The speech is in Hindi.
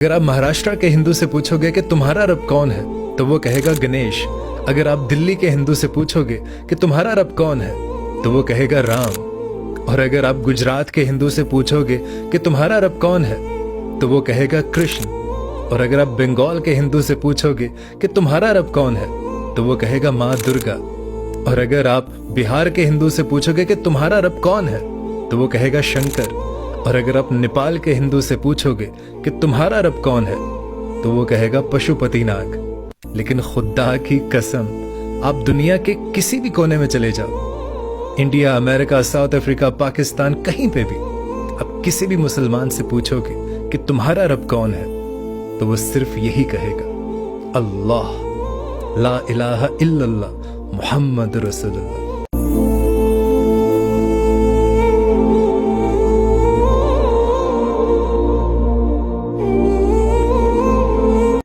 अगर आप महाराष्ट्र के हिंदू से पूछोगे कि तुम्हारा रब कौन है, तो वो कहेगा गणेश। अगर आप दिल्ली के हिंदू से पूछोगे कि तुम्हारा रब कौन है, तो वो कहेगा राम। और अगर आप गुजरात के हिंदू से पूछोगे कि तुम्हारा रब कौन है, तो वो कहेगा कृष्ण। और अगर आप बंगाल के हिंदू से पूछोगे कि तुम्हारा रब कौन है, तो वो कहेगा माँ दुर्गा। और अगर आप बिहार के हिंदू से पूछोगे कि तुम्हारा रब कौन है, तो वो कहेगा शंकर। और अगर आप नेपाल के हिंदू से पूछोगे कि तुम्हारा रब कौन है, तो वो कहेगा पशुपतिनाग। लेकिन खुदा की कसम, आप दुनिया के किसी भी कोने में चले जाओ, India, America, south Africa, Pakistan, कहीं पे भी आप किसी भी मुसलमान से पूछोगे कि तुम्हारा रब कौन है, तो वो सिर्फ यही कहेगा, अल्लाह, ला इलाहा इल्लल्लाह, मुहम्मद रसूलुल्लाह।